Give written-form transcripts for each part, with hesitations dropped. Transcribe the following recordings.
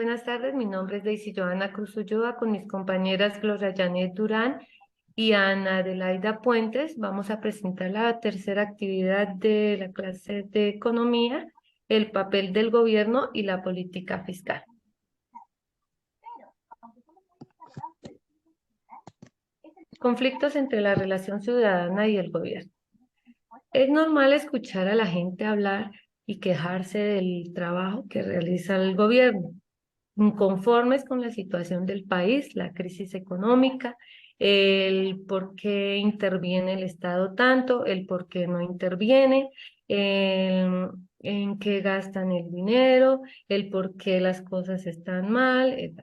buenas tardes. Mi nombre es Daisy Joana Cruz Ulloa. Con mis compañeras Gloria Janet Durán y Ana Adelaida Puentes vamos a presentar la tercera actividad de la clase de Economía, el papel del gobierno y la política fiscal. Conflictos entre la relación ciudadana y el gobierno. Es normal escuchar a la gente hablar y quejarse del trabajo que realiza el gobierno, inconformes con la situación del país, la crisis económica, el por qué interviene el Estado tanto, el por qué no interviene, en qué gastan el dinero, el por qué las cosas están mal,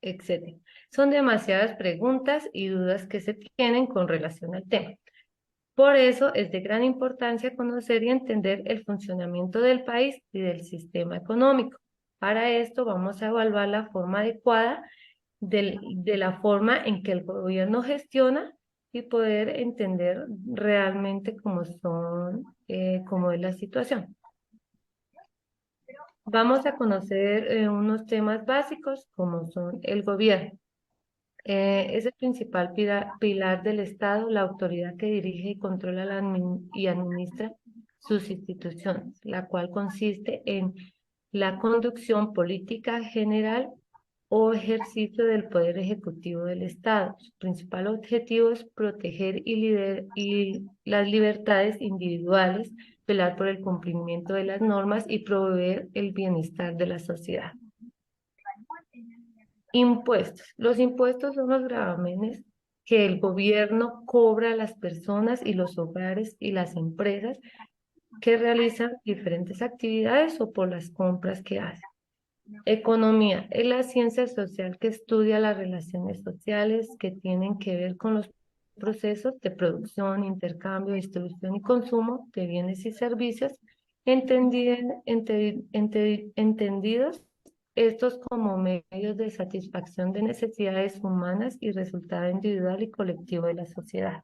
etcétera. Son demasiadas preguntas y dudas que se tienen con relación al tema. Por eso es de gran importancia conocer y entender el funcionamiento del país y del sistema económico. Para esto vamos a evaluar la forma adecuada de la forma en que el gobierno gestiona y poder entender realmente cómo es la situación. Vamos a conocer unos temas básicos como son el gobierno. Es el principal pilar del Estado, la autoridad que dirige y controla y administra sus instituciones, la cual consiste en la conducción política general o ejercicio del poder ejecutivo del Estado. Su principal objetivo es proteger y las libertades individuales, velar por el cumplimiento de las normas y proveer el bienestar de la sociedad. Impuestos. Los impuestos son los gravámenes que el gobierno cobra a las personas y los hogares y las empresas que realizan diferentes actividades o por las compras que hacen. Economía es la ciencia social que estudia las relaciones sociales que tienen que ver con los procesos de producción, intercambio, distribución y consumo de bienes y servicios, entendidos estos como medios de satisfacción de necesidades humanas y resultado individual y colectivo de la sociedad.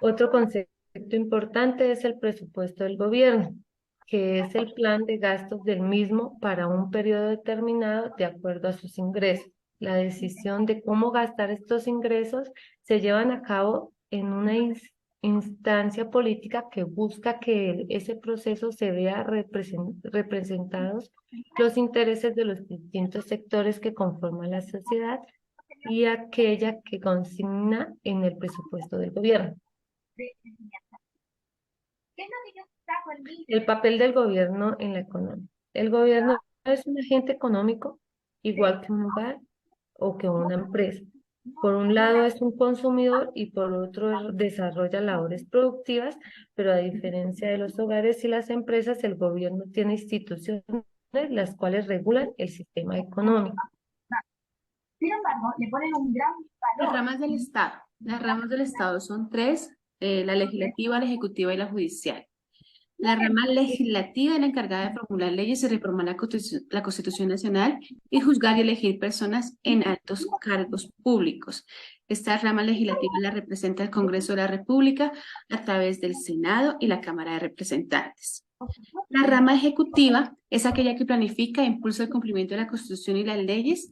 Otro concepto importante es el presupuesto del gobierno, que es el plan de gastos del mismo para un periodo determinado de acuerdo a sus ingresos. La decisión de cómo gastar estos ingresos se llevan a cabo en una instancia política que busca que ese proceso se vea representados los intereses de los distintos sectores que conforman la sociedad y aquella que consigna en el presupuesto del gobierno. El papel del gobierno en la economía. El gobierno es un agente económico igual que un hogar o que una empresa. Por un lado es un consumidor y por otro desarrolla labores productivas, pero a diferencia de los hogares y las empresas, el gobierno tiene instituciones las cuales regulan el sistema económico. Sin embargo, le ponen un gran valor. Las ramas del Estado. Las ramas del Estado son tres, la legislativa, la ejecutiva y la judicial. La rama legislativa es la encargada de formular leyes y reformar la Constitución Nacional y juzgar y elegir personas en altos cargos públicos. Esta rama legislativa la representa el Congreso de la República a través del Senado y la Cámara de Representantes. La rama ejecutiva es aquella que planifica e impulsa el cumplimiento de la Constitución y las leyes.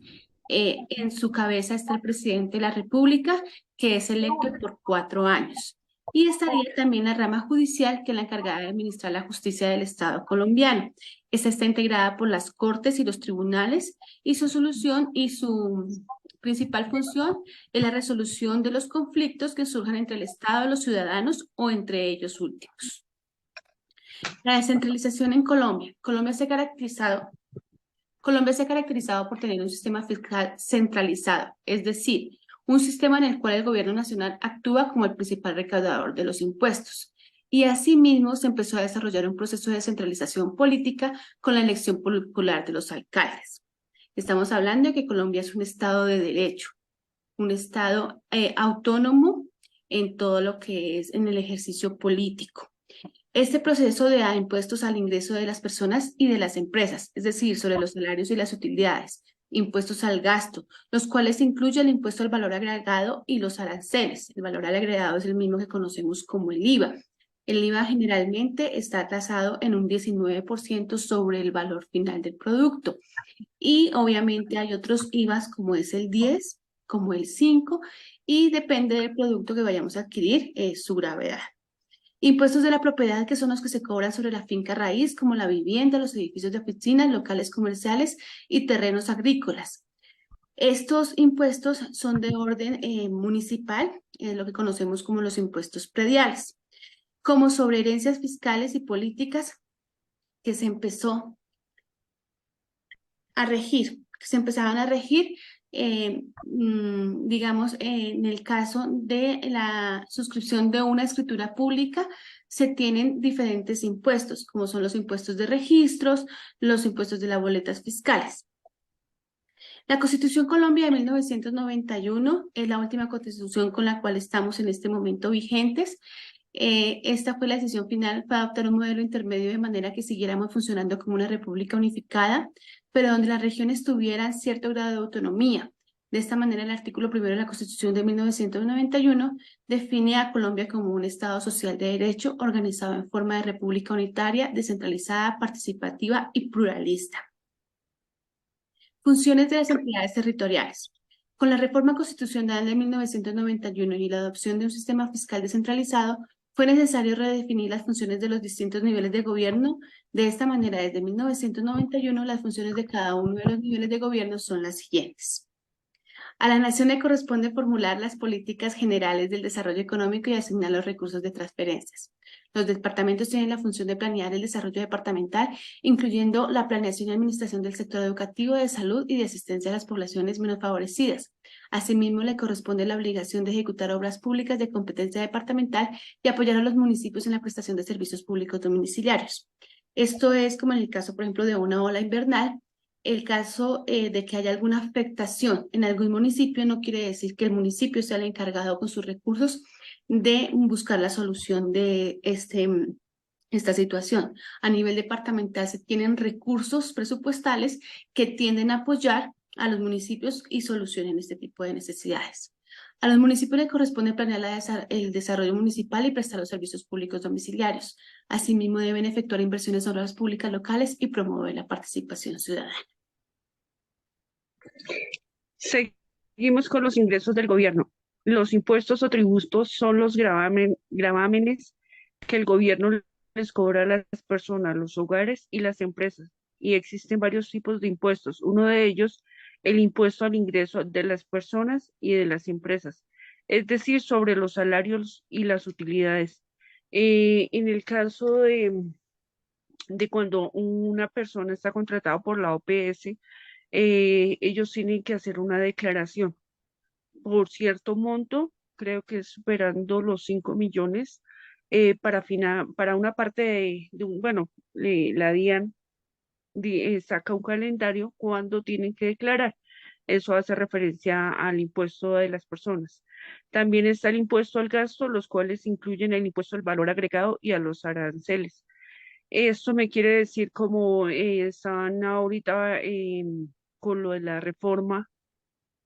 En su cabeza está el presidente de la República, que es electo por 4 años. Y estaría también la rama judicial, que es la encargada de administrar la justicia del Estado colombiano. Esta está integrada por las cortes y los tribunales, y su solución y su principal función es la resolución de los conflictos que surjan entre el Estado y los ciudadanos o entre ellos últimos. La descentralización en Colombia. Colombia se ha caracterizado por tener un sistema fiscal centralizado, es decir, un sistema en el cual el gobierno nacional actúa como el principal recaudador de los impuestos. Y asimismo se empezó a desarrollar un proceso de descentralización política con la elección popular de los alcaldes. Estamos hablando de que Colombia es un estado de derecho, un estado autónomo en todo lo que es en el ejercicio político. Este proceso de dar impuestos al ingreso de las personas y de las empresas, es decir, sobre los salarios y las utilidades, impuestos al gasto, los cuales incluyen el impuesto al valor agregado y los aranceles. El valor agregado es el mismo que conocemos como el IVA. El IVA generalmente está tasado en un 19% sobre el valor final del producto. Y obviamente hay otros IVAs como es el 10, como el 5, y depende del producto que vayamos a adquirir, su gravedad. Impuestos de la propiedad, que son los que se cobran sobre la finca raíz, como la vivienda, los edificios de oficinas, locales comerciales y terrenos agrícolas. Estos impuestos son de orden municipal, lo que conocemos como los impuestos prediales, como sobre herencias fiscales y políticas que se empezó a regir, que se empezaban a regir, digamos, en el caso de la suscripción de una escritura pública, se tienen diferentes impuestos, como son los impuestos de registros, los impuestos de las boletas fiscales. La Constitución Colombia de 1991 es la última constitución con la cual estamos en este momento vigentes. Esta fue la decisión final para adoptar un modelo intermedio de manera que siguiéramos funcionando como una república unificada, pero donde las regiones tuvieran cierto grado de autonomía. De esta manera, el artículo primero de la Constitución de 1991 define a Colombia como un Estado social de derecho organizado en forma de república unitaria, descentralizada, participativa y pluralista. Funciones de las entidades territoriales. Con la reforma constitucional de 1991 y la adopción de un sistema fiscal descentralizado, fue necesario redefinir las funciones de los distintos niveles de gobierno. De esta manera, desde 1991, las funciones de cada uno de los niveles de gobierno son las siguientes. A la nación le corresponde formular las políticas generales del desarrollo económico y asignar los recursos de transferencias. Los departamentos tienen la función de planear el desarrollo departamental, incluyendo la planeación y administración del sector educativo, de salud y de asistencia a las poblaciones menos favorecidas. Asimismo, le corresponde la obligación de ejecutar obras públicas de competencia departamental y apoyar a los municipios en la prestación de servicios públicos domiciliarios. Esto es como en el caso, por ejemplo, de una ola invernal. El caso de que haya alguna afectación en algún municipio no quiere decir que el municipio sea el encargado con sus recursos de buscar la solución de esta situación. A nivel departamental se tienen recursos presupuestales que tienden a apoyar a los municipios y solucionen este tipo de necesidades. A los municipios les corresponde planear el desarrollo municipal y prestar los servicios públicos domiciliarios. Asimismo, deben efectuar inversiones en obras públicas locales y promover la participación ciudadana. Seguimos con los ingresos del gobierno. Los impuestos o tributos son los gravámenes que el gobierno les cobra a las personas, los hogares y las empresas. Y existen varios tipos de impuestos. Uno de ellos, el impuesto al ingreso de las personas y de las empresas, es decir, sobre los salarios y las utilidades. En el caso de cuando una persona está contratada por la OPS, ellos tienen que hacer una declaración por cierto monto, creo que es superando los 5 millones, para una parte bueno, la DIAN saca un calendario cuando tienen que declarar. Eso hace referencia al impuesto de las personas. También está el impuesto al gasto, los cuales incluyen el impuesto al valor agregado y a los aranceles. Esto me quiere decir como están ahorita con lo de la reforma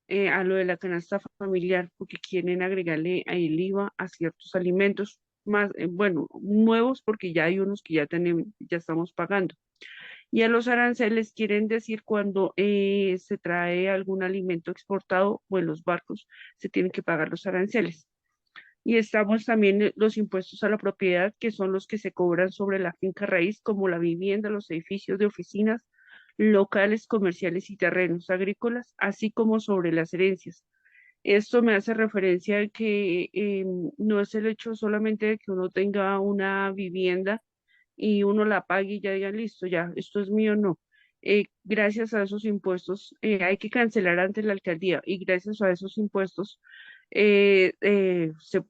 a lo de la canasta familiar, porque quieren agregarle el IVA a ciertos alimentos más, bueno, nuevos, porque ya hay unos que ya tenemos, ya estamos pagando. Y a los aranceles quieren decir cuando se trae algún alimento exportado o en los barcos se tienen que pagar los aranceles. Y estamos también los impuestos a la propiedad, que son los que se cobran sobre la finca raíz, como la vivienda, los edificios de oficinas, locales comerciales y terrenos agrícolas, así como sobre las herencias. Esto me hace referencia a que no es el hecho solamente de que uno tenga una vivienda y uno la pague y ya diga, listo, ya, esto es mío, no. Gracias a esos impuestos hay que cancelar ante la alcaldía y gracias a esos impuestos,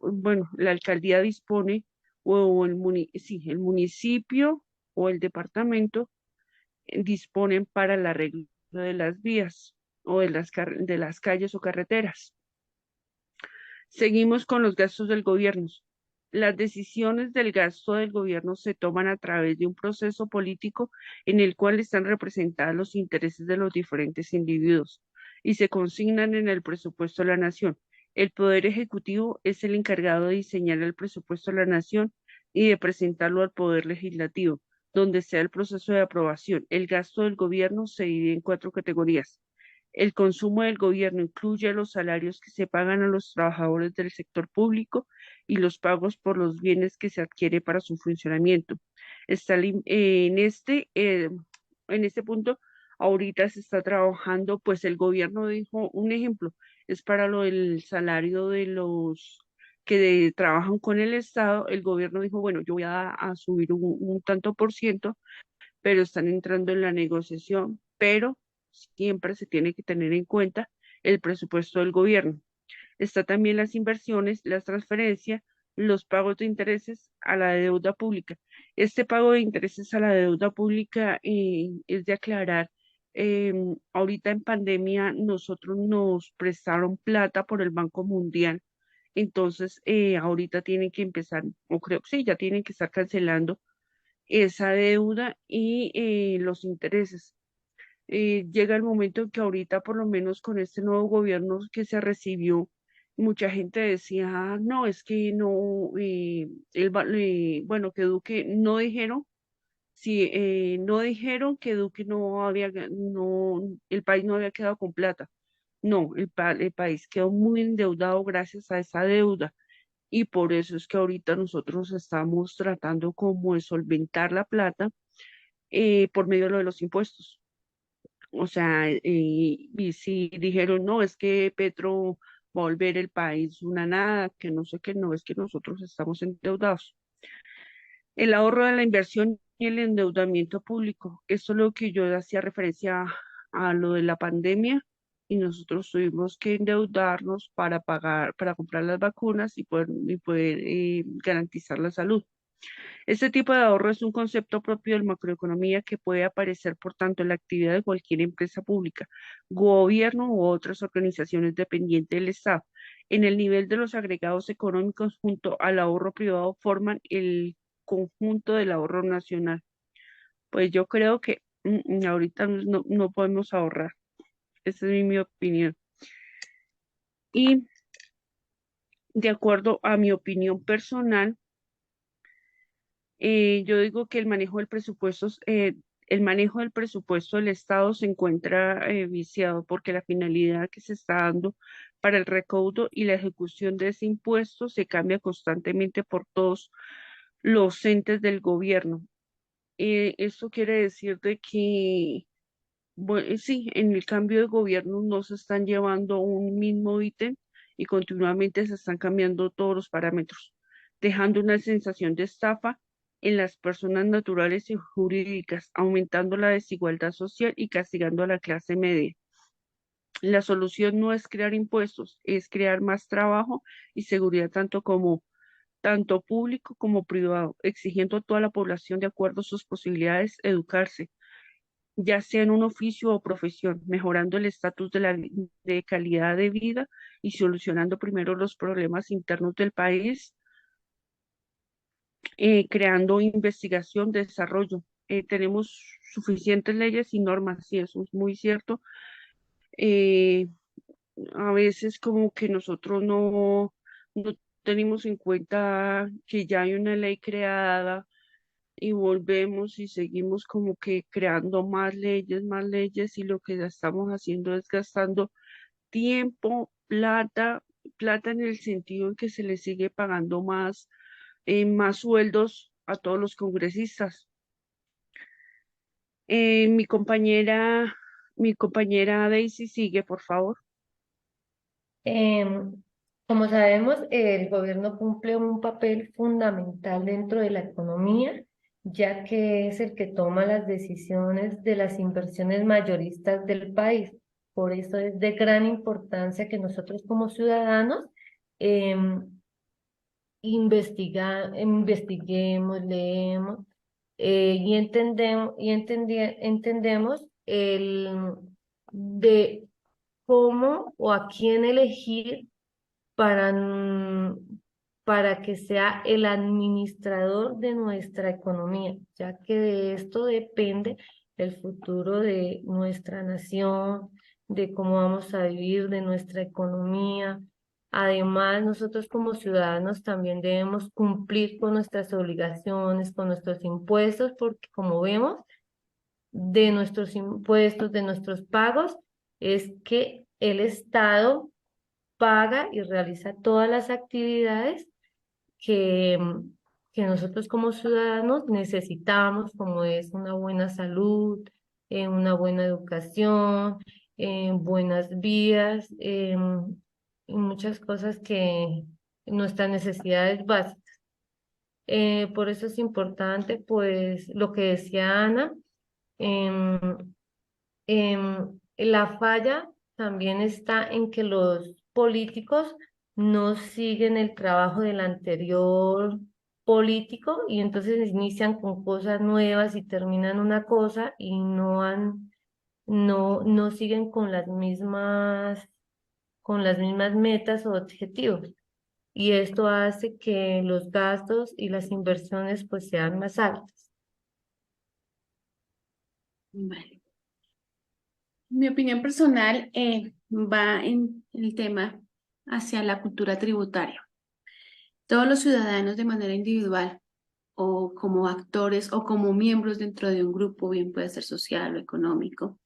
bueno, la alcaldía dispone o sí, el municipio o el departamento disponen para el arreglo de las vías o de las calles o carreteras. Seguimos con los gastos del gobierno. Las decisiones del gasto del gobierno se toman a través de un proceso político en el cual están representados los intereses de los diferentes individuos y se consignan en el presupuesto de la nación. El Poder Ejecutivo es el encargado de diseñar el presupuesto de la nación y de presentarlo al Poder Legislativo, donde sea el proceso de aprobación. El gasto del gobierno se divide en cuatro categorías. El consumo del gobierno incluye los salarios que se pagan a los trabajadores del sector público y los pagos por los bienes que se adquiere para su funcionamiento. Está en este punto, ahorita se está trabajando, pues el gobierno dijo, un ejemplo, es para lo del salario de los trabajan con el Estado, el gobierno dijo, bueno, yo voy a subir un tanto por ciento, pero están entrando en la negociación, pero siempre se tiene que tener en cuenta el presupuesto del gobierno. Está también las inversiones, las transferencias, los pagos de intereses a la deuda pública. Este pago de intereses a la deuda pública es de aclarar. Ahorita en pandemia nosotros nos prestaron plata por el Banco Mundial, entonces ahorita tienen que empezar, o creo que sí, ya tienen que estar cancelando esa deuda y los intereses. Llega el momento en que ahorita, por lo menos con este nuevo gobierno que se recibió, mucha gente decía, "Ah, no, es que no, bueno, que Duque no dijeron, sí, no dijeron que Duque no había, no, el país no había quedado con plata. No, el país quedó muy endeudado gracias a esa deuda. Y por eso es que ahorita nosotros estamos tratando como de solventar la plata por medio de lo de los impuestos. O sea, y si dijeron, no, es que Petro va a volver el país una nada, que no sé qué, no, es que nosotros estamos endeudados. El ahorro de la inversión y el endeudamiento público, eso es lo que yo hacía referencia a lo de la pandemia y nosotros tuvimos que endeudarnos para pagar, para comprar las vacunas y poder garantizar la salud. Este tipo de ahorro es un concepto propio de la macroeconomía que puede aparecer, por tanto, en la actividad de cualquier empresa pública, gobierno u otras organizaciones dependientes del Estado. En el nivel de los agregados económicos junto al ahorro privado forman el conjunto del ahorro nacional. Pues yo creo que ahorita no podemos ahorrar. Esa es mi opinión. Y de acuerdo a mi opinión personal, yo digo que el manejo del presupuesto del Estado se encuentra viciado porque la finalidad que se está dando para el recaudo y la ejecución de ese impuesto se cambia constantemente por todos los entes del gobierno. Esto quiere decir de que, sí, en el cambio de gobierno no se están llevando un mismo ítem y continuamente se están cambiando todos los parámetros, dejando una sensación de estafa en las personas naturales y jurídicas, aumentando la desigualdad social y castigando a la clase media. La solución no es crear impuestos, es crear más trabajo y seguridad tanto público como privado, exigiendo a toda la población de acuerdo a sus posibilidades educarse, ya sea en un oficio o profesión, mejorando el estatus de calidad de vida y solucionando primero los problemas internos del país, creando investigación, desarrollo. Tenemos suficientes leyes y normas, y eso es muy cierto. Eh, a veces como que nosotros no tenemos en cuenta que ya hay una ley creada y volvemos y seguimos como que creando más leyes y lo que ya estamos haciendo es gastando tiempo, plata en el sentido en que se le sigue pagando más sueldos a todos los congresistas. Mi compañera Daisy sigue, por favor. Em, Como sabemos, el gobierno cumple un papel fundamental dentro de la economía, ya que es el que toma las decisiones de las inversiones mayoristas del país. Por eso es de gran importancia que nosotros como ciudadanos em, investiguemos, leemos entendemos de cómo o a quién elegir para, para que sea el administrador de nuestra economía, ya que de esto depende el futuro de nuestra nación, de cómo vamos a vivir, de nuestra economía. Además, nosotros como ciudadanos también debemos cumplir con nuestras obligaciones, con nuestros impuestos, porque como vemos, de nuestros impuestos, de nuestros pagos, es que el Estado paga y realiza todas las actividades que, que nosotros como ciudadanos necesitamos, como es una buena salud, una buena educación, buenas vías, y muchas cosas que nuestras necesidades básicas. Por eso es importante, pues, lo que decía Ana, em, la falla también está en que los políticos no siguen el trabajo del anterior político y entonces inician con cosas nuevas y terminan una cosa y no siguen con las mismas metas o objetivos. Y esto hace que los gastos y las inversiones pues sean más altas. Vale. Mi opinión personal va en el tema hacia la cultura tributaria. Todos los ciudadanos de manera individual o como actores o como miembros dentro de un grupo, bien puede ser social o económico,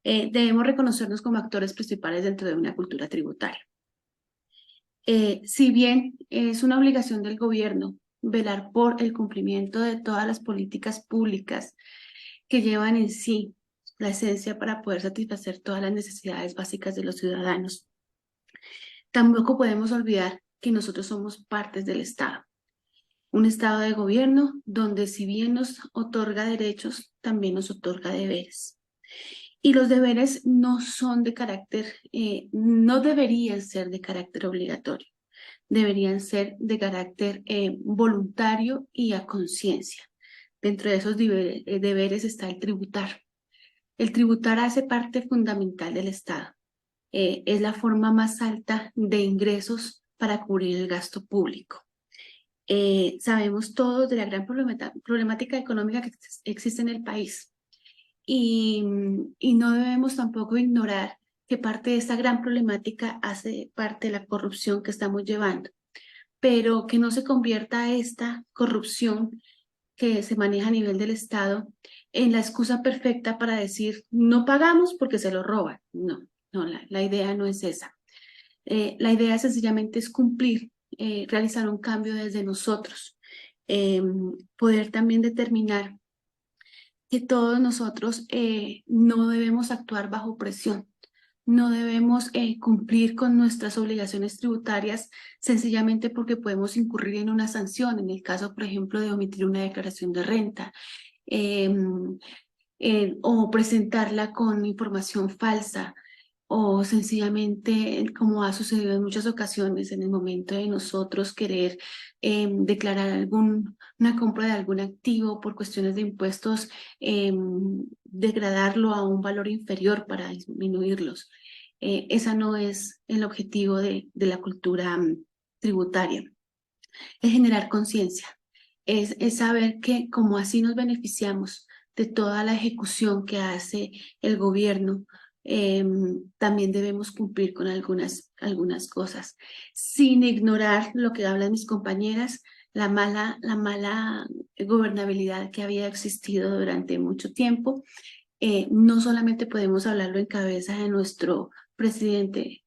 debemos reconocernos como actores principales dentro de una cultura tributaria. Si bien es una obligación del gobierno velar por el cumplimiento de todas las políticas públicas que llevan en sí la esencia para poder satisfacer todas las necesidades básicas de los ciudadanos, tampoco podemos olvidar que nosotros somos partes del Estado. Un Estado de gobierno donde si bien nos otorga derechos, también nos otorga deberes. Y los deberes no son de carácter, no deberían ser de carácter obligatorio, deberían ser de carácter voluntario y a conciencia. Dentro de esos deberes está el tributar. El tributar hace parte fundamental del Estado. Es la forma más alta de ingresos para cubrir el gasto público. Sabemos todos de la gran problemática económica que existe en el país y no debemos tampoco ignorar que parte de esta gran problemática hace parte de la corrupción que estamos llevando, pero que no se convierta esta corrupción que se maneja a nivel del Estado en la excusa perfecta para decir no pagamos porque se lo roban. No, la idea no es esa. La idea sencillamente es cumplir, realizar un cambio desde nosotros, poder también determinar que todos nosotros no debemos actuar bajo presión, no debemos cumplir con nuestras obligaciones tributarias sencillamente porque podemos incurrir en una sanción, en el caso, por ejemplo, de omitir una declaración de renta o presentarla con información falsa o sencillamente, como ha sucedido en muchas ocasiones, en el momento de nosotros querer declarar una compra de algún activo por cuestiones de impuestos, degradarlo a un valor inferior para disminuirlos. Esa no es el objetivo de la cultura tributaria. Es generar conciencia, es saber que como así nos beneficiamos de toda la ejecución que hace el gobierno, también debemos cumplir con algunas cosas, sin ignorar lo que hablan mis compañeras, la mala gobernabilidad que había existido durante mucho tiempo. No solamente podemos hablarlo en cabeza de nuestro presidente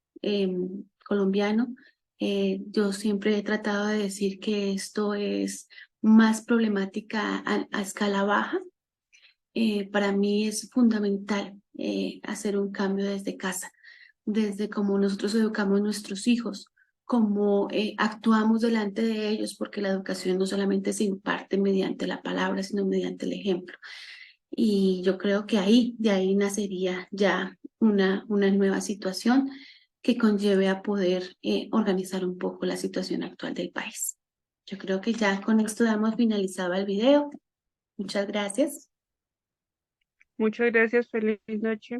colombiano. Yo siempre he tratado de decir que esto es más problemática a escala baja. Para mí es fundamental hacer un cambio desde casa, desde cómo nosotros educamos a nuestros hijos, cómo actuamos delante de ellos, porque la educación no solamente se imparte mediante la palabra, sino mediante el ejemplo. Y yo creo que de ahí nacería ya una nueva situación que conlleve a poder organizar un poco la situación actual del país. Yo creo que ya con esto damos finalizado el video. Muchas gracias. Muchas gracias, feliz noche.